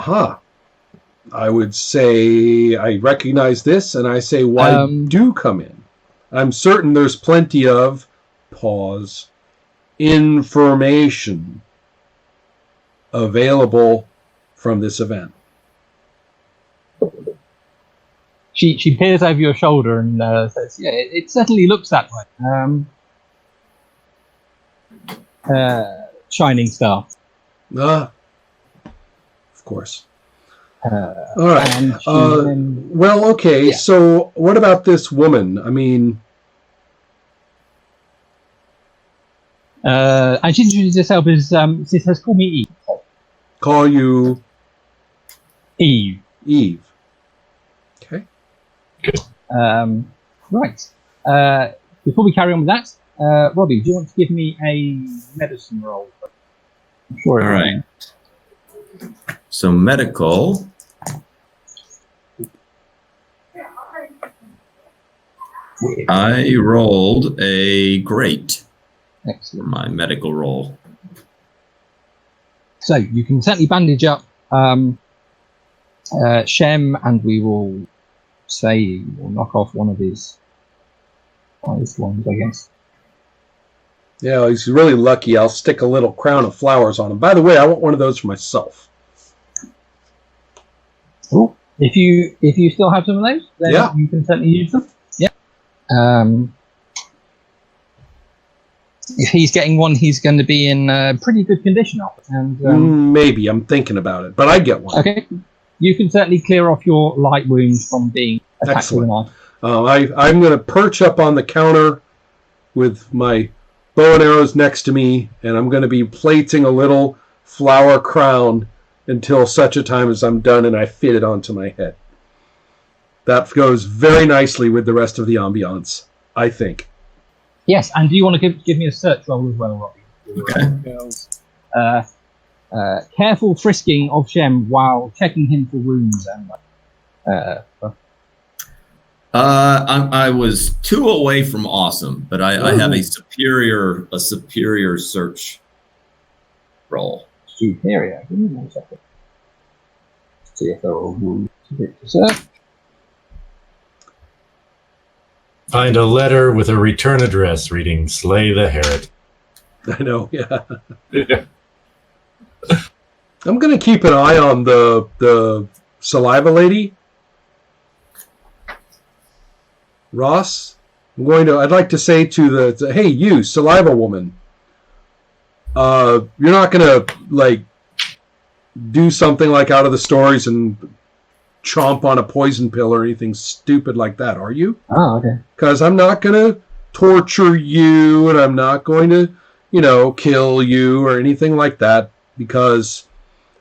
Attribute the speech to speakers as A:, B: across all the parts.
A: Aha. I would say I recognize this, and I say, why do come in? I'm certain there's plenty of, pause, information available from this event.
B: She peers over your shoulder and says, yeah, it certainly looks that way. Shining star.
A: Of course. All right. Well, okay. Yeah. So, what about this woman? I mean,
B: and she introduces herself as she says, "Call me Eve."
A: Call you
B: Eve.
A: Eve. Okay.
B: Good. Right. Before we carry on with that, Robbie, do you want to give me a medicine roll?
C: Sure. All right. So medical. I rolled a great.
B: Excellent.
C: My medical roll.
B: So you can certainly bandage up Shem, and we will say we'll knock off one of his eyes ones, I guess.
A: Yeah, he's really lucky. I'll stick a little crown of flowers on him. By the way, I want one of those for myself.
B: Oh, if you still have some of those, then you can certainly use them. Yeah. If he's getting one, he's going to be in pretty good condition. And
A: maybe I'm thinking about it, but I get one.
B: Okay, you can certainly clear off your light wounds from being attacked with a knife.
A: I'm going to perch up on the counter with my bow and arrows next to me, and I'm going to be plating a little flower crown until such a time as I'm done and I fit it onto my head. That goes very nicely with the rest of the ambiance, I think.
B: Yes, and do you want to give me a search roll as well, Robbie?
C: Okay.
B: Careful frisking of Shem while checking him for wounds and
C: I was 2 away from awesome, but I have a superior search roll.
B: Superior. Give me 1 second. See if there are wounds to search.
D: Find a letter with a return address reading "Slay the Herod."
A: I know, yeah. I'm going to keep an eye on the saliva lady. Ross, I'd like to say to hey, you, saliva woman, you're not going to, do something like out of the stories and chomp on a poison pill or anything stupid like that, are you?
B: Oh, okay.
A: Because I'm not going to torture you, and I'm not going to, kill you or anything like that, because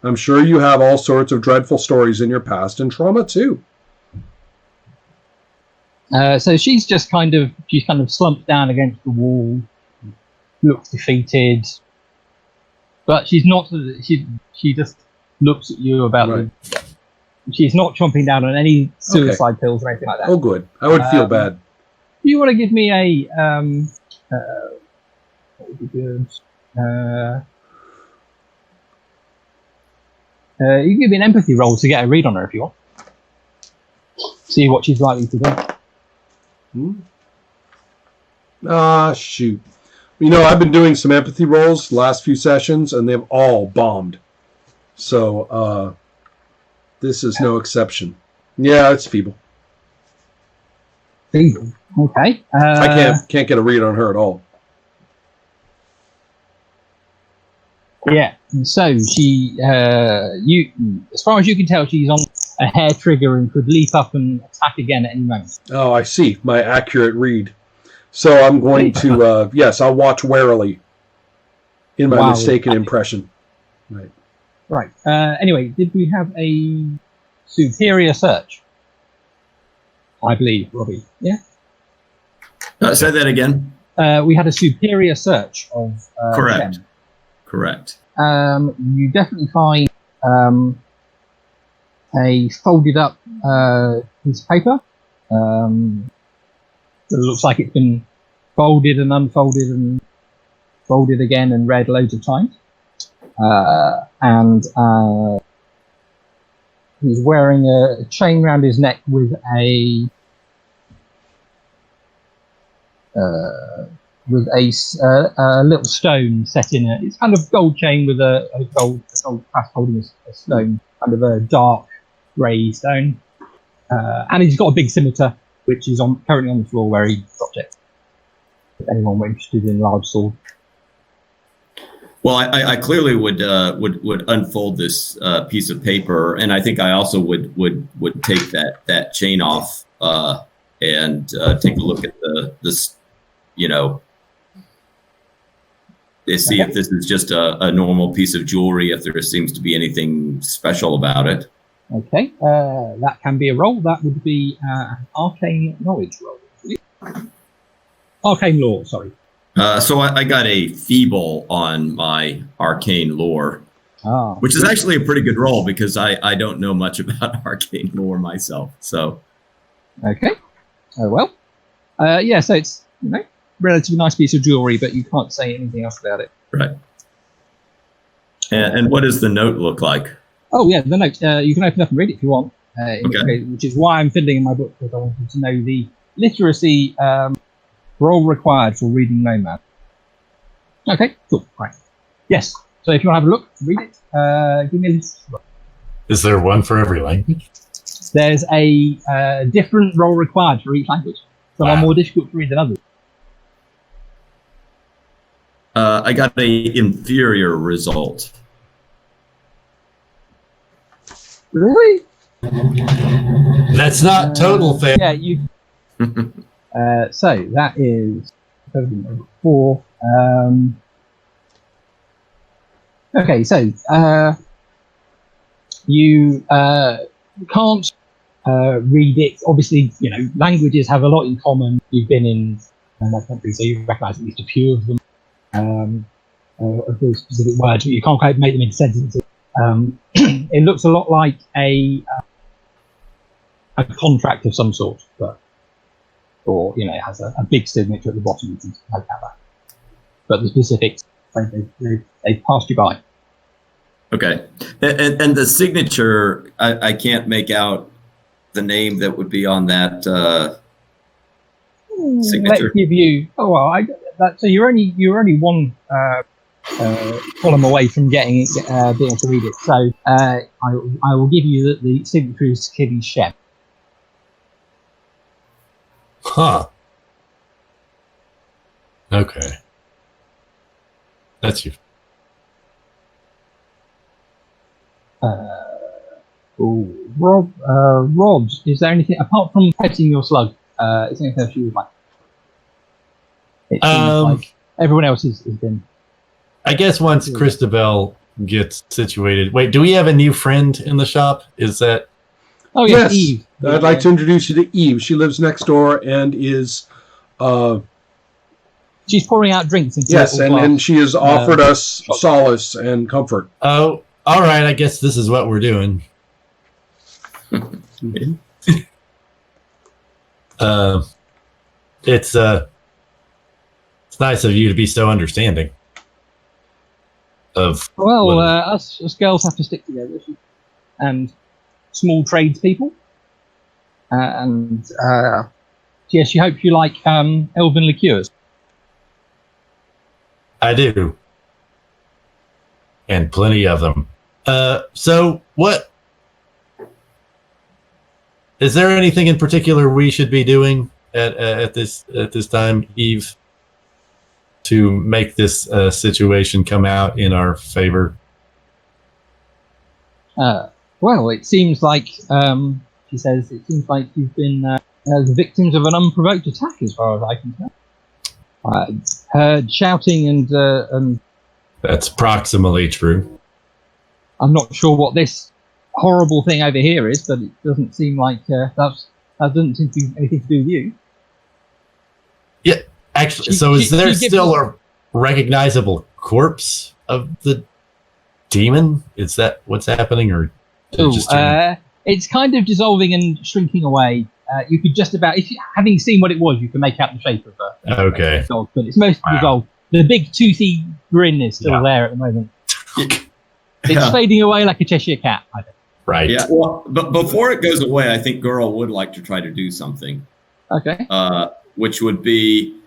A: I'm sure you have all sorts of dreadful stories in your past and trauma too.
B: So she's just kind of slumped down against the wall, looks defeated, but she's not. She just looks at you about. Right. She's not chomping down on any suicide pills or anything like that.
A: Oh, good. I would feel bad.
B: Do you want to give me a what would be good? You can give me an empathy roll to get a read on her if you want. See what she's likely to do.
A: Shoot. I've been doing some empathy rolls the last few sessions, and they've all bombed. So, this is no exception. Yeah, it's feeble.
B: Feeble? Okay.
A: I can't get a read on her at all.
B: Yeah, so she, as far as you can tell, she's on a hair trigger and could leap up and attack again at any moment.
A: Oh, I see. My accurate read. So I'm going to, yes, I'll watch warily in my mistaken impression. Right.
B: Right. Anyway, did we have a superior search? I believe, Robbie. Yeah?
C: Say that again.
B: We had a superior search of
C: Correct.
B: Shem.
C: Correct.
B: You definitely find a folded up piece of paper. It looks like it's been folded and unfolded and folded again and read loads of times. And He's wearing a chain around his neck with a little stone set in it. It's kind of gold chain with a gold clasp holding a stone, kind of a dark grey stone. And he's got a big scimitar, which is currently on the floor where he dropped it. If anyone were interested in a large sword.
C: Well, I clearly would unfold this piece of paper, and I think I also would take that chain off and take a look at this, to see if this is just a normal piece of jewelry, if there seems to be anything special about it.
B: Okay, that can be a roll. That would be an arcane knowledge roll. Arcane lore, sorry.
C: So I got a feeble on my arcane lore, which is actually a pretty good roll because I don't know much about arcane lore myself. So,
B: okay, well, yeah. So it's relatively nice piece of jewelry, but you can't say anything else about it.
C: Right. And what does the note look like?
B: Oh yeah, the note. You can open up and read it if you want.
C: Okay.
B: Which is why I'm fiddling in my book, because I wanted to know the literacy. Roll required for reading Nomad. Okay, cool. Right. Yes. So if you want to have a look, read it. Give me a list.
D: Is there one for every language?
B: There's a different roll required for each language. Some are more difficult to read than others.
C: I got a inferior result.
B: Really?
D: That's not total fail.
B: Yeah, you. So that is 4. Okay, so you can't read it. Obviously, languages have a lot in common. You've been in that country, so you recognise at least a few of them. Of those specific words, but you can't quite make them into sentences. It looks a lot like a contract of some sort, or it has a big signature at the bottom. You can make that. But the specifics, they passed you by.
C: Okay, and the signature, I can't make out the name that would be on that signature.
B: Let's give you. Oh well, so you're only one column away from getting it, being able to read it. So I will give you that the signature is Kitty Shep.
D: Huh. Okay. That's you.
B: Rob, is there anything apart from petting your slug? Is there anything else you would like? It seems like everyone else has been.
D: I guess once Christabel gets situated. Wait, do we have a new friend in the shop? Is that?
B: Oh yes, Eve.
A: I'd like to introduce you to Eve. She lives next door and is.
B: She's pouring out drinks.
A: Yes, and she has offered us solace and comfort.
D: Oh, all right. I guess this is what we're doing. It's nice of you to be so understanding.
B: Us girls have to stick together, and small tradespeople, and yes, she hopes you like elven liqueurs.
D: I do, and plenty of them. So, what is there anything in particular we should be doing at this time, Eve, to make this situation come out in our favor?
B: Well, it seems like she says it seems like you've been the victims of an unprovoked attack, as far as I can tell. Heard shouting and
D: that's approximately true.
B: I'm not sure what this horrible thing over here is, but it doesn't seem like that doesn't seem to be anything to do with you.
D: Yeah, actually. Is there still a recognizable corpse of the demon? Is that what's happening, or
B: it's kind of dissolving and shrinking away. You could just about, having seen what it was, you can make out the shape of a dog, but it's mostly dissolved. The big toothy grin is still there at the moment. It's fading away like a Cheshire cat, I think.
D: Right.
C: Yeah. Well, but before it goes away, I think Girl would like to try to do something.
B: Okay.
C: Which would be,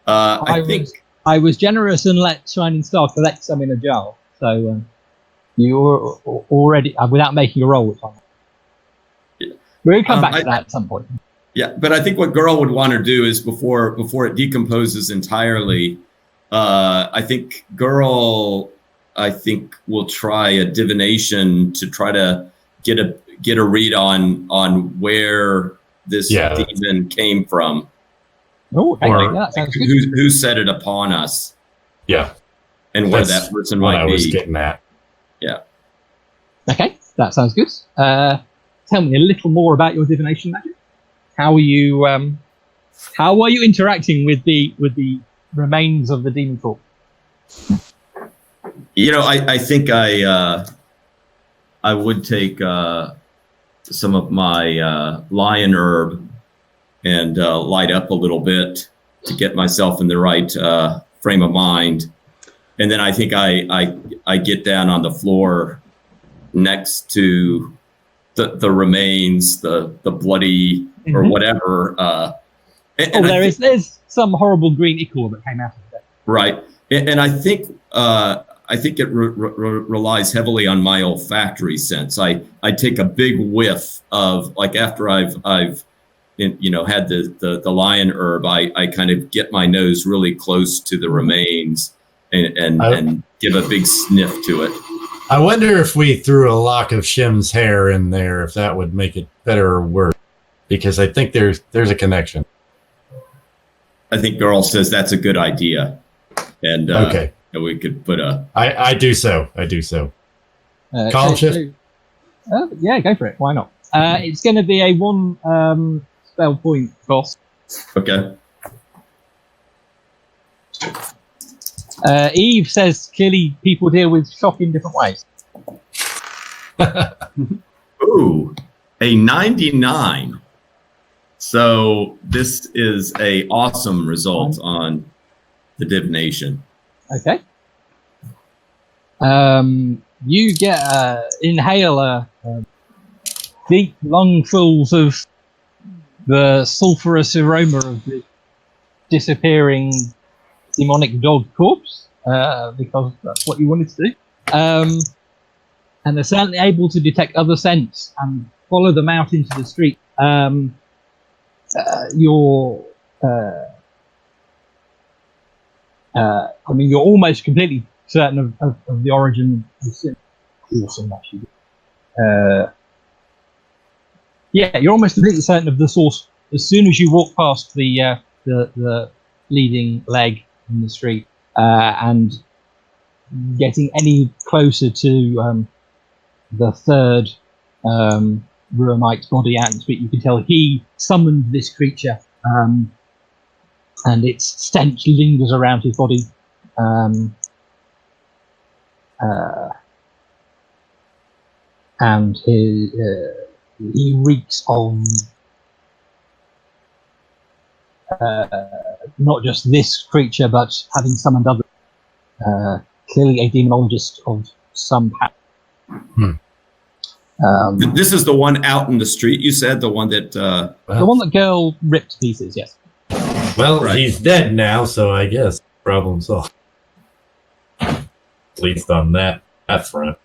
B: I was generous and let Shining Star collect some in a jar. So you already, without making a roll, which we'll come back to that at some point.
C: Yeah, but I think what Girl would want to do is before it decomposes entirely, I think Girl, will try a divination to try to get a read on where this demon came from.
B: Oh,
C: or
B: that sounds good.
C: Who set it upon us?
D: Yeah,
C: and where that person
D: what
C: might
D: I
C: be.
D: was getting at.
C: Yeah.
B: Okay, that sounds good. Tell me a little more about your divination magic. How are you interacting with the remains of the demon corpse?
C: I think I would take some of my lion herb and light up a little bit to get myself in the right frame of mind, and then I think I get down on the floor next to the remains, the bloody or whatever.
B: There's some horrible green ichor that came out of it.
C: Right, and I think it relies heavily on my olfactory sense. I take a big whiff of, like, after I've had the lion herb, I kind of get my nose really close to the remains and give a big sniff to it.
D: I wonder if we threw a lock of Shim's hair in there, if that would make it better or worse, because I think there's a connection.
C: I think Girl says that's a good idea, and
D: okay,
C: we could put a.
D: I do so. Column shift.
B: Yeah, go for it. Why not? It's going to be a 1 spell point cost.
C: Okay.
B: Eve says clearly people deal with shock in different ways.
C: Ooh, a 99. So this is a awesome result on the divination.
B: Okay. You get inhale a deep lungfuls of the sulphurous aroma of the disappearing demonic dog corpse, because that's what you wanted to do. And they're certainly able to detect other scents and follow them out into the street. You're almost completely certain of the origin of the sin. Awesome, actually. You're almost completely certain of the source as soon as you walk past the leading leg in the street, and getting any closer to the third Ruamite's body out in the street, you can tell he summoned this creature, and its stench lingers around his body. And he reeks of not just this creature, but having summoned others. Clearly a demonologist of some power.
C: This is the one out in the street, you said? The one that...
B: the one that girl ripped to pieces, yes.
D: Well, He's dead now, so I guess problem solved. At least on that front.